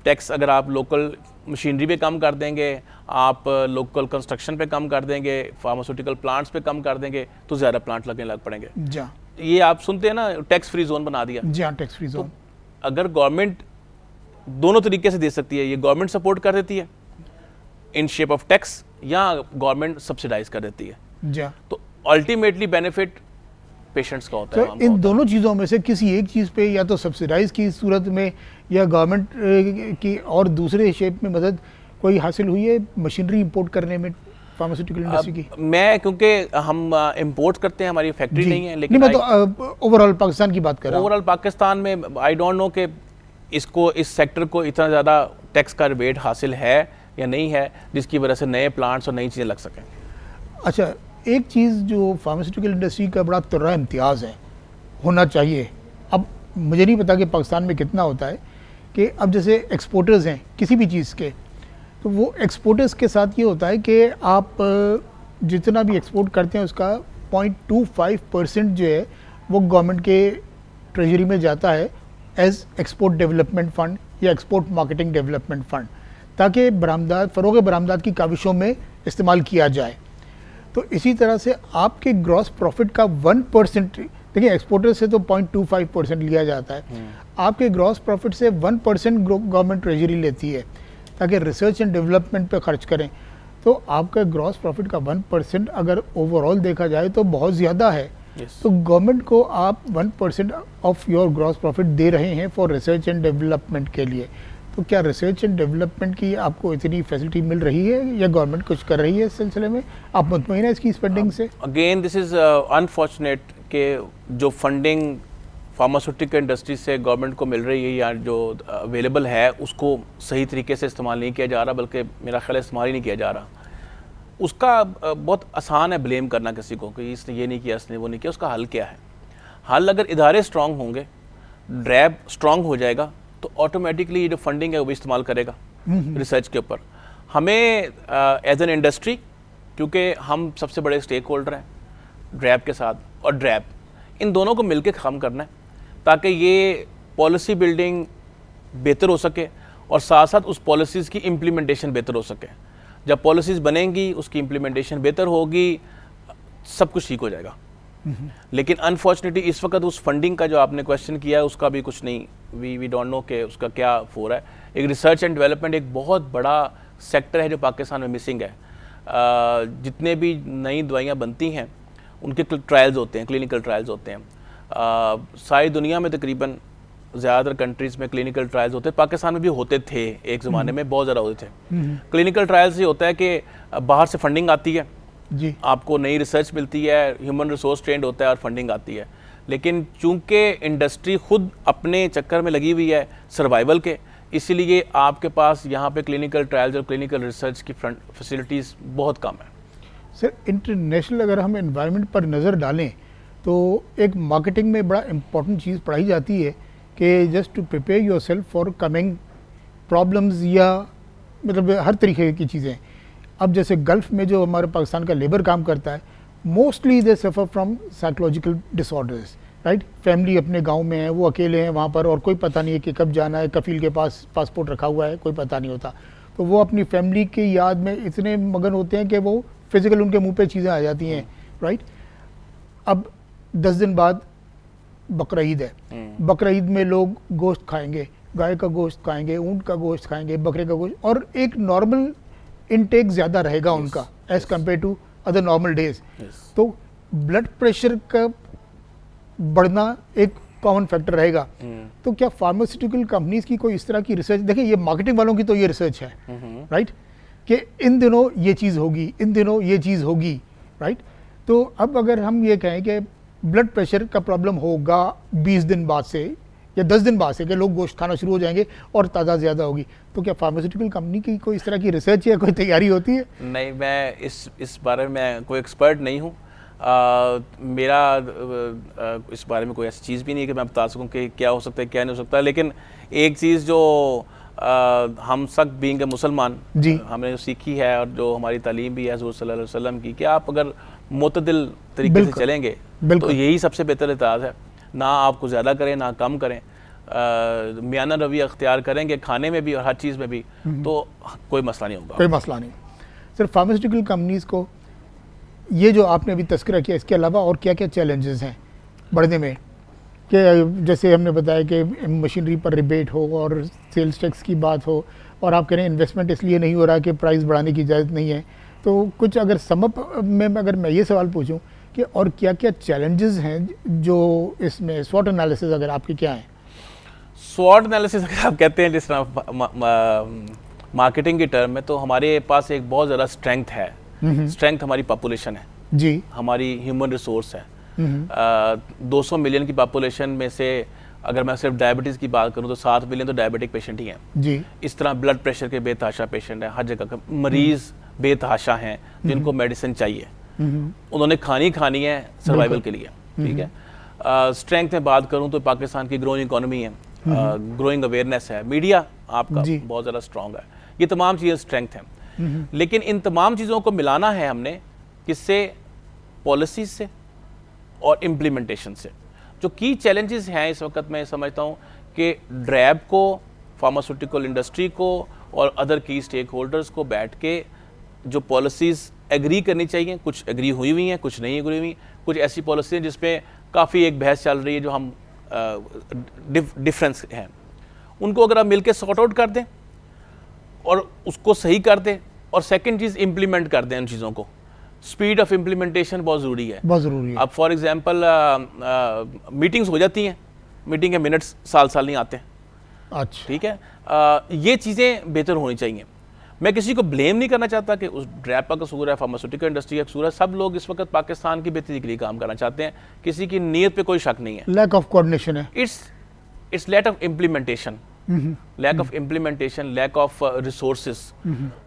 टैक्स अगर आप लोकल मशीनरी पे कम कर देंगे, आप लोकल कंस्ट्रक्शन पे कम कर देंगे, फार्मास्यूटिकल प्लांट्स पे कम कर देंगे तो ज़्यादा प्लांट लगने लग पड़ेंगे। ये आप सुनते हैं ना, टैक्स फ्री जोन बना दिया। जी हाँ, टैक्स फ्री जोन। तो अगर गवर्नमेंट दोनों तरीके से दे सकती है, ये गवर्नमेंट सपोर्ट कर देती है इन शेप ऑफ टैक्स या गवर्नमेंट सब्सिडाइज कर देती है, तो अल्टीमेटली बेनिफिट पेशेंट्स का होता है। तो इन दोनों चीज़ों में से किसी एक चीज़ पे या तो सब्सिडाइज की सूरत में या गवर्नमेंट की और दूसरे शेप में मदद कोई हासिल हुई है मशीनरी इंपोर्ट करने में फार्मास्यूटिकल इंडस्ट्री की? मैं क्योंकि हम इंपोर्ट करते हैं, हमारी फैक्ट्री नहीं है, लेकिन मैं तो ओवरऑल पाकिस्तान की बात कर रहा हूँ। ओवरऑल पाकिस्तान में आई डोंट नो कि इसको, इस सेक्टर को इतना ज़्यादा टैक्स का रिबेट हासिल है या नहीं है जिसकी वजह से नए प्लांट्स और नई चीज़ें लग सकें। अच्छा, एक चीज़ जो फार्मास्यूटिकल इंडस्ट्री का बड़ा तुर्रा इम्तियाज़ है, होना चाहिए, अब मुझे नहीं पता कि पाकिस्तान में कितना होता है, कि अब जैसे एक्सपोर्टर्स हैं किसी भी चीज़ के, तो वो एक्सपोर्टर्स के साथ ये होता है कि आप जितना भी एक्सपोर्ट करते हैं उसका 0.25% जो है वो गवर्नमेंट के ट्रेजरी में जाता है एज एक्सपोर्ट डेवलपमेंट फ़ंड या एक्सपोर्ट मार्केटिंग डेवलपमेंट फ़ंड, ताकि बरामदात फ़रोग़ बरामदात की काविशों में इस्तेमाल किया जाए। तो इसी तरह से आपके ग्रॉस प्रॉफिट का 1%, देखिए एक्सपोर्टर से तो 0.25% लिया जाता है, आपके ग्रॉस प्रॉफिट से 1% गवर्नमेंट ट्रेजरी लेती है ताकि रिसर्च एंड डेवलपमेंट पे खर्च करें। तो आपका ग्रॉस प्रॉफिट का 1% अगर ओवरऑल देखा जाए तो बहुत ज़्यादा है। तो गवर्नमेंट को आप 1% ऑफ योर ग्रॉस प्रॉफिट दे रहे हैं फॉर रिसर्च एंड डेवलपमेंट के लिए, तो क्या रिसर्च एंड डेवलपमेंट की आपको इतनी फैसिलिटी मिल रही है या गवर्नमेंट कुछ कर रही है इस सिलसिले में? आप मुतमईन है इसकी स्पेंडिंग से? अगेन दिस इज़ अनफॉर्चुनेट कि जो फंडिंग फार्मास्यूटिकल इंडस्ट्री से गवर्नमेंट को मिल रही है या जो अवेलेबल है उसको सही तरीके से इस्तेमाल नहीं किया जा रहा, बल्कि मेरा ख्याल है इस्तेमाल ही नहीं किया जा रहा। उसका बहुत आसान है ब्लेम करना किसी को कि इसने ये नहीं किया, इसने वो नहीं किया। उसका हल क्या है? हल अगर इदारे स्ट्रांग होंगे, ड्रैब स्ट्रांग हो जाएगा तो ऑटोमेटिकली ये जो फंडिंग है वो भी इस्तेमाल करेगा रिसर्च के ऊपर। हमें एज एन इंडस्ट्री, क्योंकि हम सबसे बड़े स्टेक होल्डर हैं ड्रैब के साथ, और ड्रैब इन दोनों को मिलकर काम करना है ताकि ये पॉलिसी बिल्डिंग बेहतर हो सके और साथ साथ उस पॉलिसीज़ की इम्प्लीमेंटेशन बेहतर हो सके। जब पॉलिसीज़ बनेंगी, उसकी इम्प्लीमेंटेशन बेहतर होगी, सब कुछ ठीक हो जाएगा। लेकिन अनफॉर्चुनेटली इस वक्त उस फंडिंग का जो आपने क्वेश्चन किया है उसका भी कुछ नहीं, वी डोंट नो कि उसका क्या हो रहा है। एक रिसर्च एंड डेवलपमेंट एक बहुत बड़ा सेक्टर है जो पाकिस्तान में मिसिंग है। जितने भी नई दवाइयाँ बनती हैं उनके ट्रायल्स होते हैं, क्लिनिकल ट्रायल्स होते हैं। सारी दुनिया में तकरीबन ज़्यादातर कंट्रीज़ में क्लिनिकल ट्रायल्स होते हैं, पाकिस्तान में भी होते थे एक ज़माने में, बहुत ज़्यादा होते थे। क्लिनिकल ट्रायल्स ये होता है कि बाहर से फंडिंग आती है जी, आपको नई रिसर्च मिलती है, ह्यूमन रिसोर्स ट्रेंड होता है और फंडिंग आती है। लेकिन चूंकि इंडस्ट्री खुद अपने चक्कर में लगी हुई है सर्वाइवल के, इसीलिए आपके पास यहाँ पे क्लिनिकल ट्रायल्स और क्लिनिकल रिसर्च की फ्रंट फैसिलिटीज़ बहुत कम है। सर इंटरनेशनल अगर हम एनवायरनमेंट पर नज़र डालें तो एक मार्केटिंग में बड़ा इम्पोर्टेंट चीज़ पढ़ाई जाती है कि just to prepare yourself for coming problems, या मतलब हर तरीके की चीज़ें। अब जैसे गल्फ़ में जो हमारे पाकिस्तान का लेबर काम करता है, mostly they suffer from psychological disorders, right. Family अपने गांव में है, वो अकेले हैं वहाँ पर, और कोई पता नहीं है कि कब जाना है, कफील के पास पासपोर्ट रखा हुआ है, कोई पता नहीं होता। तो वो अपनी फैमिली की याद में इतने मगन होते हैं कि वो फिज़िकल उनके मुंह पे चीज़ें आ जाती हैं, राइट। अब 10 दिन बाद बकरा ईद है, बकरा ईद में लोग गोश्त खाएंगे, गाय का गोश्त खाएंगे, ऊँट का गोश्त खाएंगे, बकरे का गोश्त, और एक नॉर्मल इनटेक ज़्यादा रहेगा उनका as compare to other normal days. तो ब्लड प्रेशर का बढ़ना एक कॉमन फैक्टर रहेगा। तो क्या फार्मास्यूटिकल कंपनीज की कोई इस तरह की रिसर्च, देखिए ये मार्केटिंग वालों की तो ये रिसर्च है, राइट, कि इन दिनों ये चीज़ होगी, इन दिनों ये चीज़ होगी, राइट। तो अब अगर हम ये कहें कि ब्लड प्रेशर का प्रॉब्लम होगा 20 दिन बाद से या 10 दिन बाद से, कि लोग गोश्त खाना शुरू हो जाएंगे और तादाद ज़्यादा होगी, तो क्या फार्मास्यूटिकल कंपनी की कोई इस तरह की रिसर्च या कोई तैयारी होती है? नहीं, मैं इस बारे में कोई एक्सपर्ट नहीं हूँ। मेरा इस बारे में कोई ऐसी चीज़ भी नहीं है कि मैं बता सकूं कि क्या हो सकता है क्या नहीं हो सकता। लेकिन एक चीज़ जो हम सब बीइंग मुसलमान हमने जो सीखी है और जो हमारी तालीम भी है हज़रत सल्लल्लाहु अलैहि वसल्लम की, कि आप अगर मुतदिल तरीके से चलेंगे तो यही सबसे बेहतर इताअत है। ना आपको ज़्यादा करें ना कम करें, मियाना रवैया अख्तियार करेंगे खाने में भी और हर चीज़ में भी, तो कोई मसला नहीं होगा। कोई मसला नहीं। सिर्फ फार्मास्यूटिकल कंपनीज़ को ये जो आपने अभी तस्करा किया, इसके अलावा और क्या क्या चैलेंजेस हैं बढ़ने में? कि जैसे हमने बताया कि मशीनरी पर रिबेट हो और सेल्स टैक्स की बात हो, और आप कह रहे हैं इन्वेस्टमेंट इसलिए नहीं हो रहा कि प्राइस बढ़ाने की इजाज़त नहीं है। तो कुछ अगर समअप में अगर मैं ये सवाल पूछूं कि और क्या क्या चैलेंजेस हैं जो इसमें, स्वॉट एनालिसिस अगर आपके क्या हैं? स्वॉट एनालिसिस अगर आप कहते हैं जिस तरह मार्केटिंग की टर्म में, तो हमारे पास एक बहुत ज़्यादा स्ट्रेंथ है। स्ट्रेंथ हमारी पॉपुलेशन है जी, हमारी ह्यूमन रिसोर्स है। 200 मिलियन की पॉपुलेशन में से अगर मैं सिर्फ डायबिटीज़ की बात करूं तो 7 मिलियन तो डायबिटिक पेशेंट ही हैं जी। इस तरह ब्लड प्रेशर के बेतहाशा पेशेंट हैं, हर जगह का मरीज़ बेतहाशा हैं जिनको मेडिसिन चाहिए, उन्होंने खानी है सर्वाइवल के लिए, ठीक है। स्ट्रेंथ में बात करूं तो पाकिस्तान की ग्रोइंग इकोनॉमी है, ग्रोइंग अवेयरनेस है, मीडिया आपका बहुत ज़्यादा स्ट्रॉन्ग है, ये तमाम चीज़ें स्ट्रेंथ हैं। लेकिन इन तमाम चीज़ों को मिलाना है हमने किससे? पॉलिसीज से और इम्प्लीमेंटेशन से। जो की चैलेंजेस हैं इस वक्त मैं समझता हूँ कि ड्रैब को, फार्मास्यूटिकल इंडस्ट्री को और अदर की स्टेक होल्डर्स को बैठ के जो पॉलिसीज़ एग्री करनी चाहिए, कुछ एग्री हुई हुई हैं, कुछ नहीं एग्री हुई, कुछ ऐसी पॉलिसी हैं जिसमें काफ़ी एक बहस चल रही है जो हम डिफरेंस हैं, उनको अगर आप मिलकर सॉर्ट आउट कर दें और उसको सही कर दें, और सेकंड चीज़ इम्प्लीमेंट कर दें उन चीज़ों को। स्पीड ऑफ इम्प्लीमेंटेशन बहुत ज़रूरी है, बहुत ज़रूरी है। अब फॉर एग्जांपल मीटिंग्स हो जाती हैं, मीटिंग के मिनट्स साल नहीं आते हैं, अच्छा ठीक है। ये चीज़ें बेहतर होनी चाहिए। मैं किसी को ब्लेम नहीं करना चाहता कि उस ड्रैप का कसूर है, फार्मास्यूटिकल इंडस्ट्री का कसूर है। सब लोग इस वक्त पाकिस्तान की बेहतरी के लिए काम करना चाहते हैं, किसी की नीयत पे कोई शक नहीं है। लैक ऑफ कोऑर्डिनेशन है, it's lack of implementation, lack of implementation, lack of resources.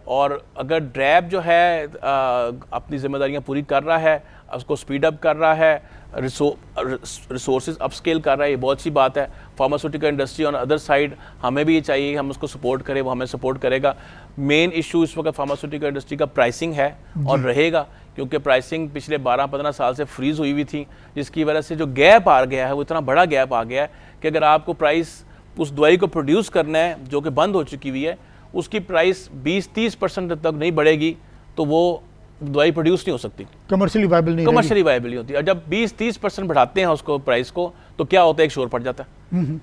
और अगर ड्रैब जो है अपनी जिम्मेदारियां पूरी कर रहा है, उसको स्पीड अप कर रहा है, रिसोर्सेज अपस्केल कर रहा है, ये बहुत अच्छी बात है। Pharmaceutical industry on other side हमें भी ये चाहिए कि हम उसको सपोर्ट करें, वो हमें सपोर्ट करेगा। मेन इशू इस वक्त फार्मास्यूटिकल इंडस्ट्री का प्राइसिंग है और रहेगा, क्योंकि प्राइसिंग पिछले 12-15 साल से फ्रीज हुई हुई थी, जिसकी वजह से जो गैप आ गया है वो इतना बड़ा गैप आ गया है कि अगर आपको प्राइस उस दवाई को प्रोड्यूस करना है जो कि बंद हो चुकी हुई है, उसकी प्राइस 20-30% तक नहीं बढ़ेगी तो वो दवाई प्रोड्यूस नहीं हो सकती, कमर्शियली वायबल नहीं होती। और जब 20-30% बढ़ाते हैं उसको प्राइस को, तो क्या होता है, एक शोर पड़ जाता है।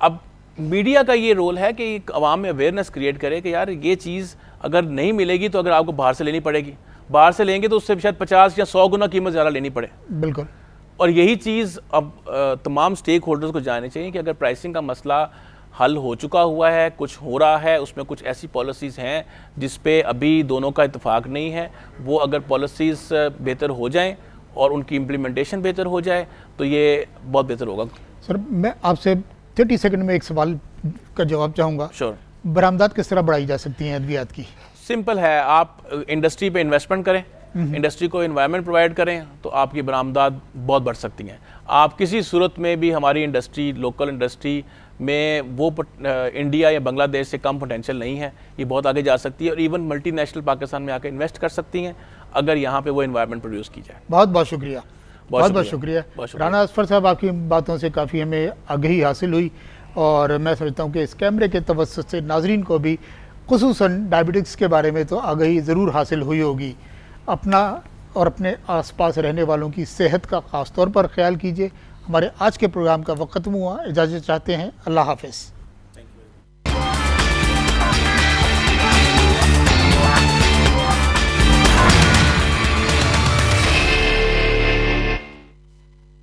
अब मीडिया का ये रोल है कि आवाम में अवेयरनेस क्रिएट करे कि यार ये चीज़ अगर नहीं मिलेगी तो अगर आपको बाहर से लेनी पड़ेगी, बाहर से लेंगे तो उससे शायद 50 या 100 गुना कीमत ज़्यादा लेनी पड़े। बिल्कुल। और यही चीज़ अब तमाम स्टेक होल्डर्स को जाननी चाहिए कि अगर प्राइसिंग का मसला हल हो चुका हुआ है, कुछ हो रहा है, उसमें कुछ ऐसी पॉलिसीज़ हैं जिस पे अभी दोनों का इत्तेफाक नहीं है, वो अगर पॉलिसीज़ बेहतर हो जाएं और उनकी इम्प्लीमेंटेशन बेहतर हो जाए तो ये बहुत बेहतर होगा। सर मैं आपसे 30 सेकंड में एक सवाल का जवाब चाहूँगा। श्योर। बरामदात किस तरह बढ़ाई जा सकती हैं अद्वियात की? सिंपल है, आप इंडस्ट्री पे इन्वेस्टमेंट करें, इंडस्ट्री को इन्वायरमेंट प्रोवाइड करें तो आपकी बरामदात बहुत बढ़ सकती हैं। आप किसी सूरत में भी हमारी इंडस्ट्री, लोकल इंडस्ट्री में वो इंडिया या बांग्लादेश से कम पोटेंशियल नहीं है, ये बहुत आगे जा सकती है और इवन मल्टीनेशनल पाकिस्तान में आकर इन्वेस्ट कर सकती हैं अगर यहाँ पे वो इन्वायरमेंट प्रोड्यूस की जाए। बहुत बहुत शुक्रिया। बहुत शुक्रिया बहुत राना असफर साहब, आपकी बातों से काफ़ी हमें आगाही हासिल हुई और मैं समझता हूँ कि इस कैमरे के तवज्जुह से नाजरीन को भी खुसूसन डायबिटिक्स के बारे में तो आगाही ज़रूर हासिल हुई होगी। अपना और अपने आसपास रहने वालों की सेहत का ख़ास तौर पर ख्याल कीजिए। हमारे आज के प्रोग्राम का वक्त खत्म हुआ, इजाज़त चाहते हैं, अल्लाह हाफ़िज़।